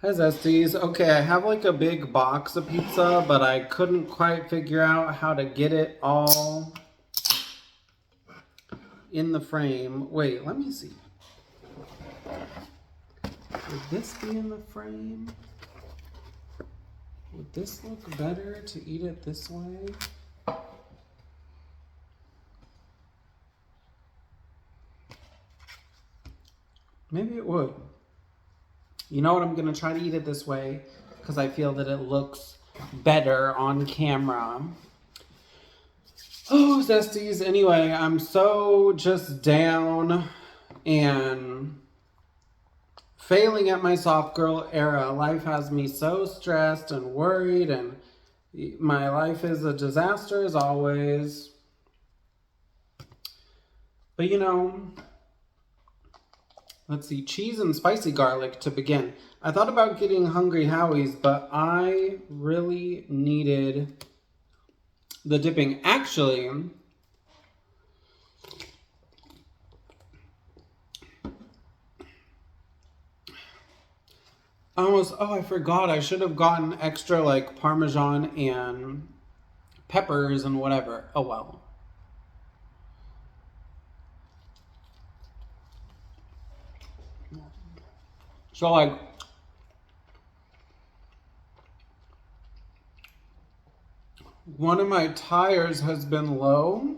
Hi Zesties. Okay, I have like a big box of pizza, but I couldn't quite figure out how to get it all in the frame. Wait, let me see. Would this be in the frame? Would this look better to eat it this way? Maybe it would. You know what? I'm gonna try to eat it this way because I feel that it looks better on camera. Oh, Zesties. Anyway, I'm so just down and failing at my soft girl era. Life has me so stressed and worried, and my life is a disaster as always. But let's see, cheese and spicy garlic to begin. I thought about getting Hungry Howie's, but I really needed the dipping. Actually, I forgot. I should have gotten extra like Parmesan and peppers and whatever. Oh well. So like, one of my tires has been low.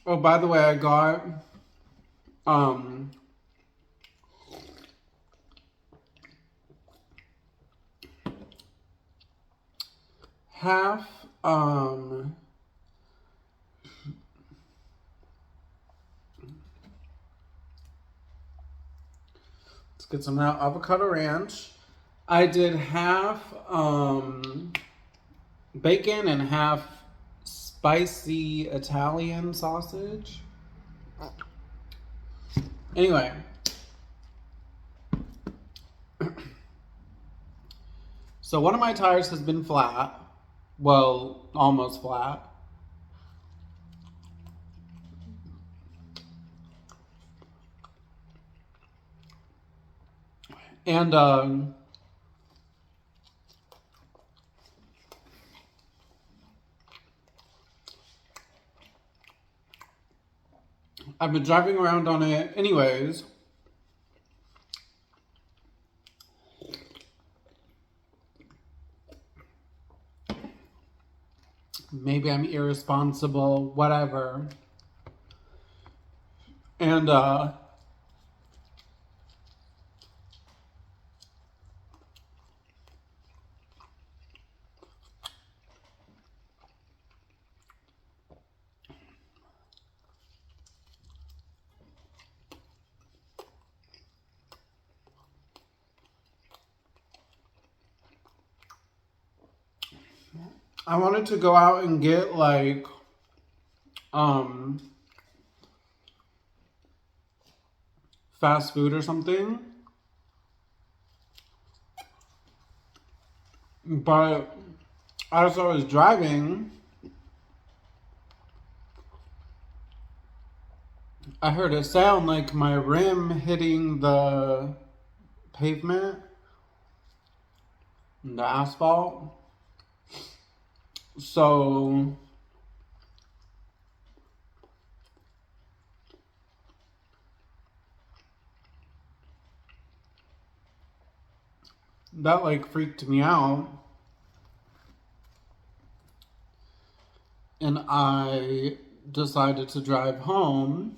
Oh, by the way, I got um half let's get some avocado ranch. I did half bacon and half spicy Italian sausage. Anyway, so one of my tires has been flat. Well, almost flat. And I've been driving around on it anyways. Maybe I'm irresponsible, whatever. And I wanted to go out and get like fast food or something. But as I was driving, I heard a sound like my rim hitting the pavement, the asphalt. So that like freaked me out. And I decided to drive home.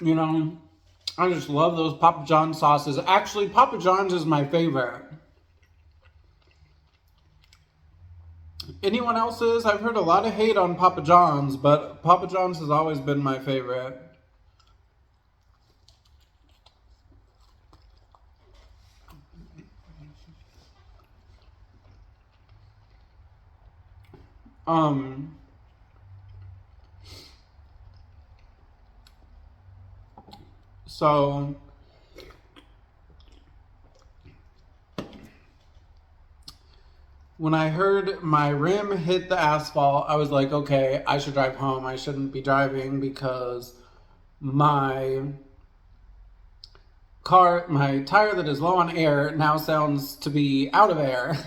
You know, I just love those Papa John's sauces. Actually, Papa John's is my favorite. Anyone else's? I've heard a lot of hate on Papa John's, but Papa John's has always been my favorite. Um, So when I heard my rim hit the asphalt, I was like, okay, I should drive home. I shouldn't be driving because my my tire that is low on air now sounds to be out of air.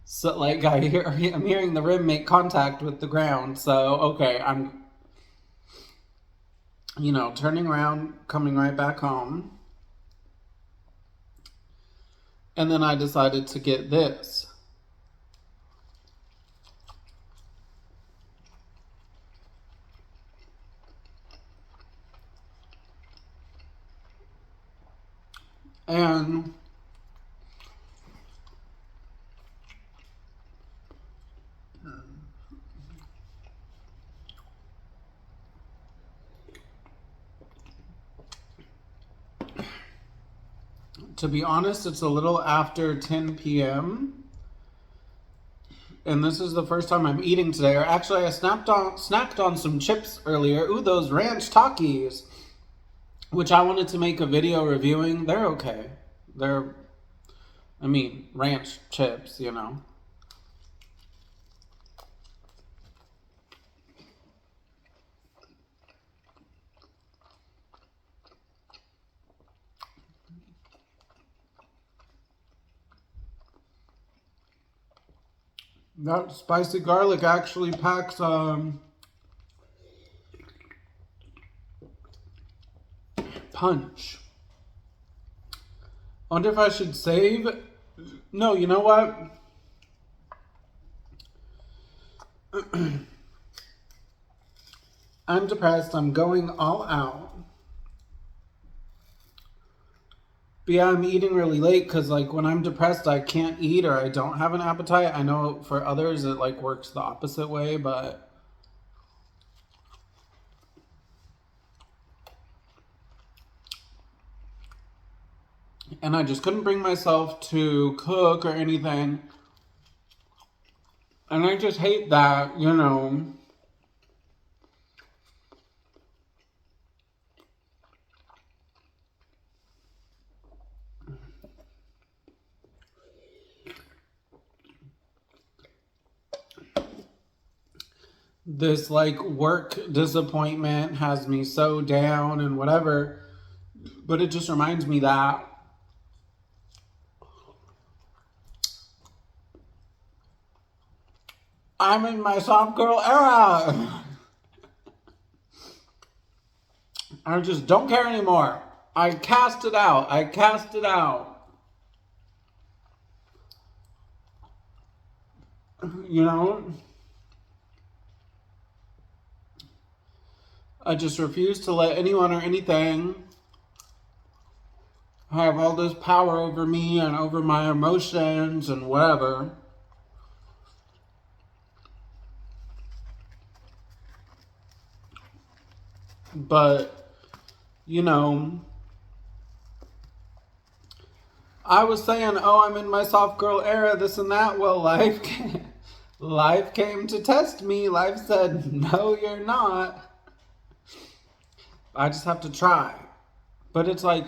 So like I'm hearing the rim make contact with the ground. So okay, I'm turning around, coming right back home. And then I decided to get this. And to be honest, it's a little after 10 p.m. And this is the first time I'm eating today. Or actually, I snacked on some chips earlier. Ooh, those ranch Takis, which I wanted to make a video reviewing. They're okay. Ranch chips, That spicy garlic actually packs punch. I wonder if I should save. No, you know what? I'm depressed. I'm going all out. But yeah, I'm eating really late because, like, when I'm depressed, I can't eat or I don't have an appetite. I know for others it, like, works the opposite way, but and I just couldn't bring myself to cook or anything. And I just hate that, This, like, work disappointment has me so down and whatever. But it just reminds me that I'm in my soft girl era. I just don't care anymore. I cast it out. I cast it out. You know? I just refuse to let anyone or anything have all this power over me and over my emotions and whatever. But, I was saying, oh, I'm in my soft girl era, this and that. Well, life came to test me. Life said, no, you're not. I just have to try. But it's like,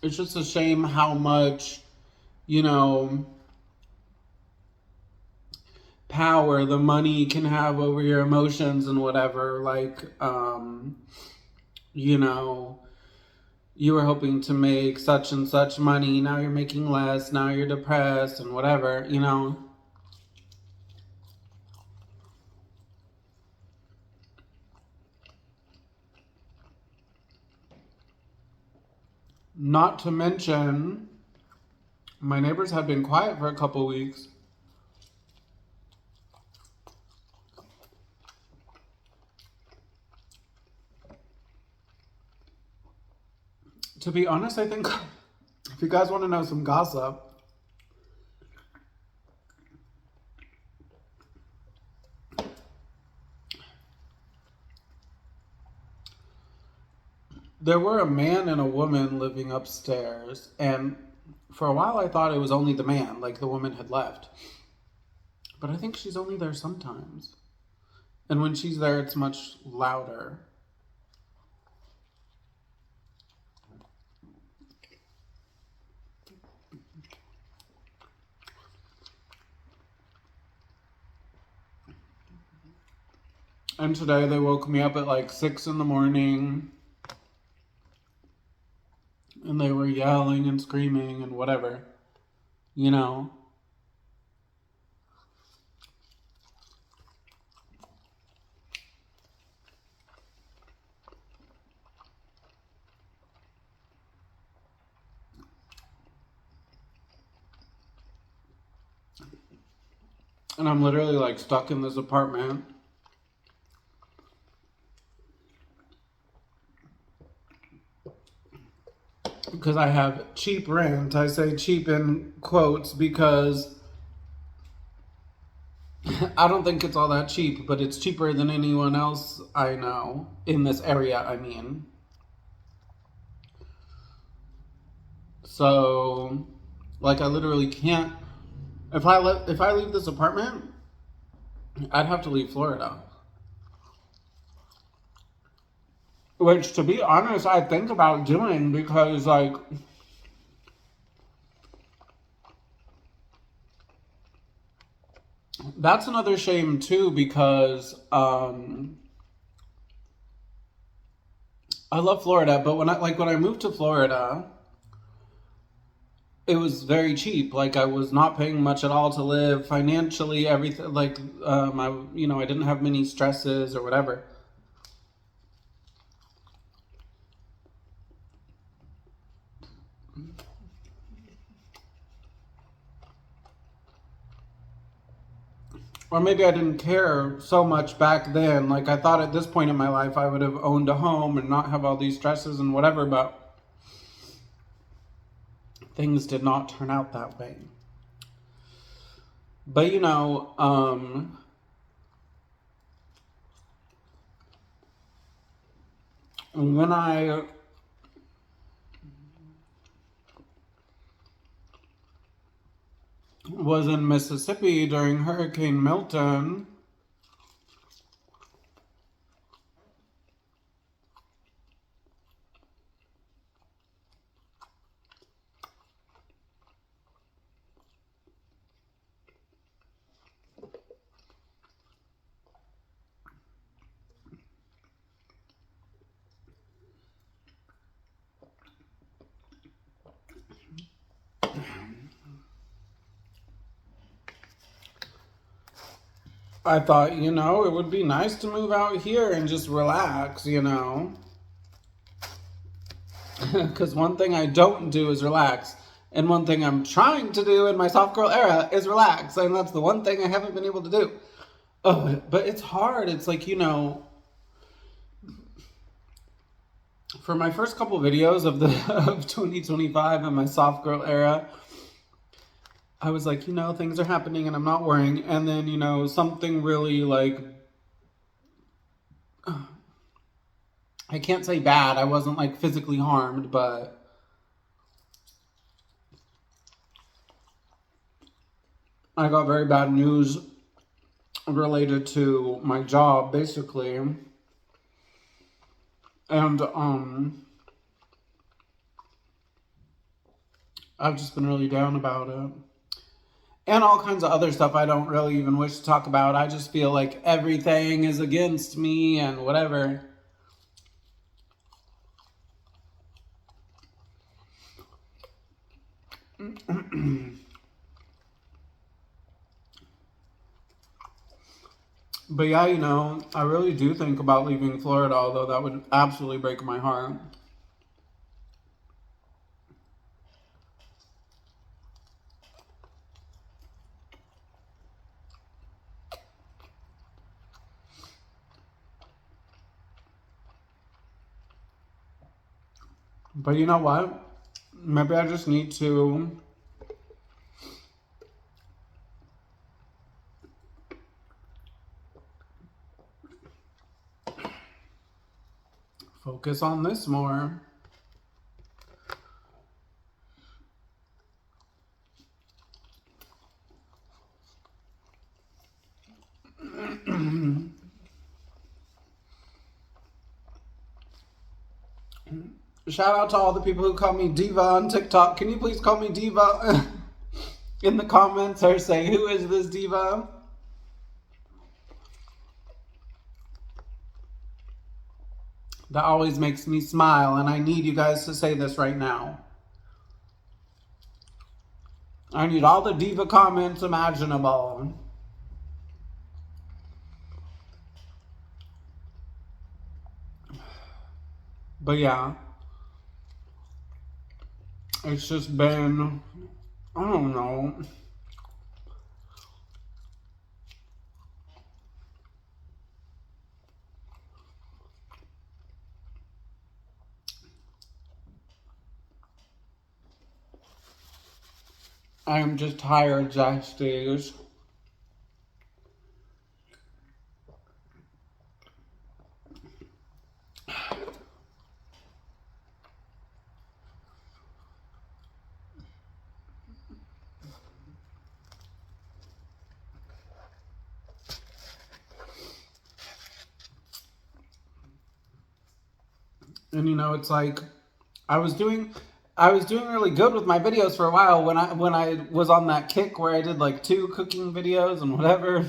it's just a shame how much, power the money can have over your emotions and whatever. Like, you were hoping to make such and such money, now you're making less, now you're depressed and whatever, Not to mention, my neighbors had been quiet for a couple weeks. To be honest, I think if you guys want to know some gossip, there were a man and a woman living upstairs, and for a while I thought it was only the man, like the woman had left. But I think she's only there sometimes. And when she's there, it's much louder. And today they woke me up at like 6 in the morning. And they were yelling and screaming and whatever, you know. And I'm literally like stuck in this apartment. Because I have cheap rent. I say cheap in quotes because I don't think it's all that cheap, but it's cheaper than anyone else I know in this area, I mean. So, like, I literally can't. If I leave this apartment, I'd have to leave Florida. Which, to be honest, I think about doing because, like, that's another shame too because I love Florida, but when I moved to Florida, it was very cheap. Like I was not paying much at all to live financially. Everything like I didn't have many stresses or whatever. Or maybe I didn't care so much back then. Like I thought at this point in my life I would have owned a home and not have all these stresses and whatever, but things did not turn out that way. But when I was in Mississippi during Hurricane Milton, I thought, it would be nice to move out here and just relax. Because one thing I don't do is relax. And one thing I'm trying to do in my soft girl era is relax. And that's the one thing I haven't been able to do. Oh, but it's hard. It's like, for my first couple videos of 2025 and my soft girl era, I was like, things are happening and I'm not worrying. And then, something really like, I can't say bad. I wasn't like physically harmed, but I got very bad news related to my job, basically. And I've just been really down about it. And all kinds of other stuff I don't really even wish to talk about. I just feel like everything is against me and whatever. But yeah, I really do think about leaving Florida, although that would absolutely break my heart. But you know what? Maybe I just need to Focus on this more. Shout out to all the people who call me Diva on TikTok. Can you please call me Diva in the comments, or say, who is this Diva? That always makes me smile, and I need you guys to say this right now. I need all the Diva comments imaginable. But yeah, it's just been, I don't know. I am just tired, Zasties. And you know, it's like I was doing really good with my videos for a while when I was on that kick where I did like 2 cooking videos and whatever.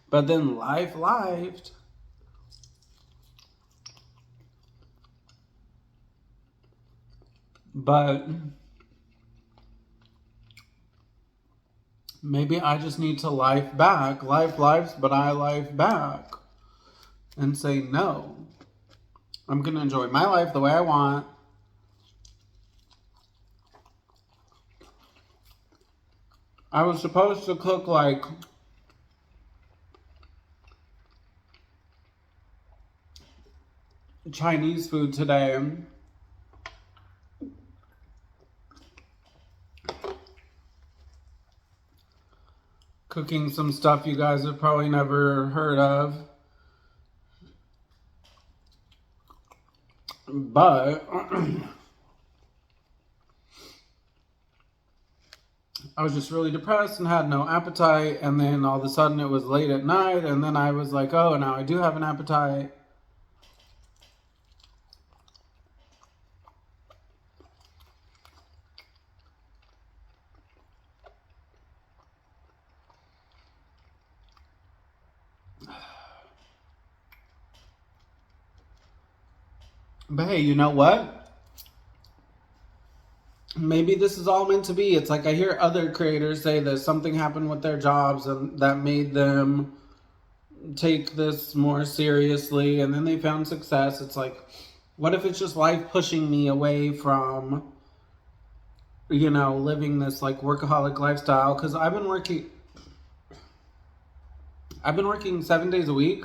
But then life lived. But maybe I just need to life back. Life lives, but I life back. And say no. I'm gonna enjoy my life the way I want. I was supposed to cook like Chinese food today. Cooking some stuff you guys have probably never heard of. But I was just really depressed and had no appetite, and then all of a sudden it was late at night, and then I was like, oh, now I do have an appetite. But hey, you know what? Maybe this is all meant to be. It's like I hear other creators say that something happened with their jobs and that made them take this more seriously, and then they found success. It's like, what if it's just life pushing me away from, you know, living this like workaholic lifestyle? Because I've been working 7 days a week.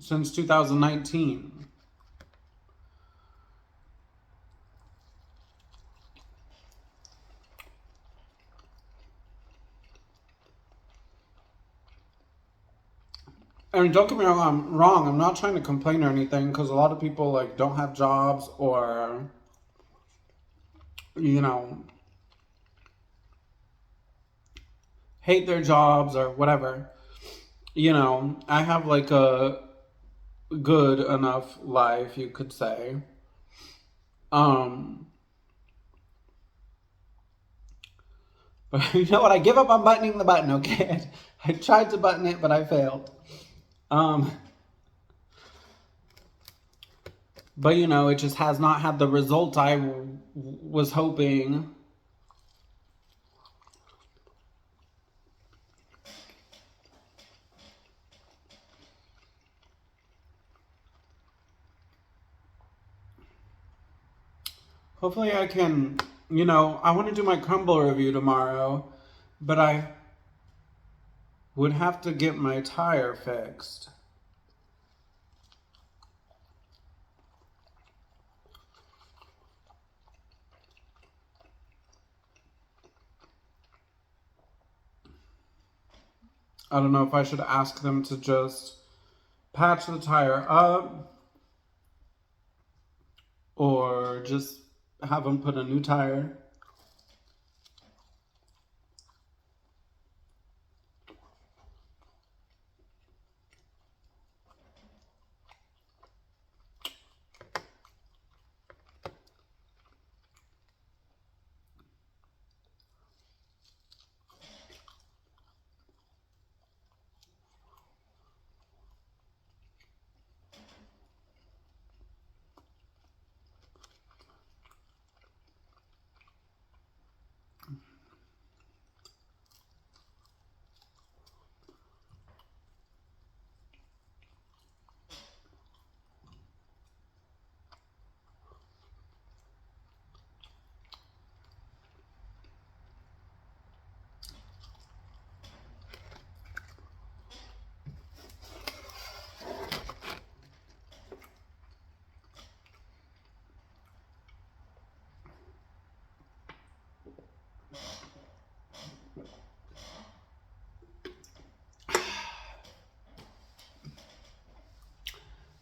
Since 2019. I mean, don't get me wrong. I'm not trying to complain or anything, because a lot of people like don't have jobs, or, you know, hate their jobs or whatever. You know, I have like a good enough life, you could say. Um, but you know what? I give up on buttoning the button. Okay, I tried to button it, but I failed. But you know, it just has not had the result I was hoping. Hopefully I can, you know, I want to do my crumble review tomorrow, but I would have to get my tire fixed. I don't know if I should ask them to just patch the tire up or just have them put a new tire.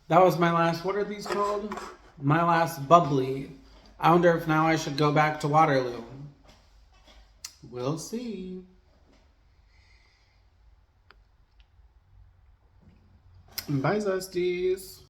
That was my last, what are these called? My last bubbly. I wonder if now I should go back to Waterloo. We'll see. Bye, Zesties.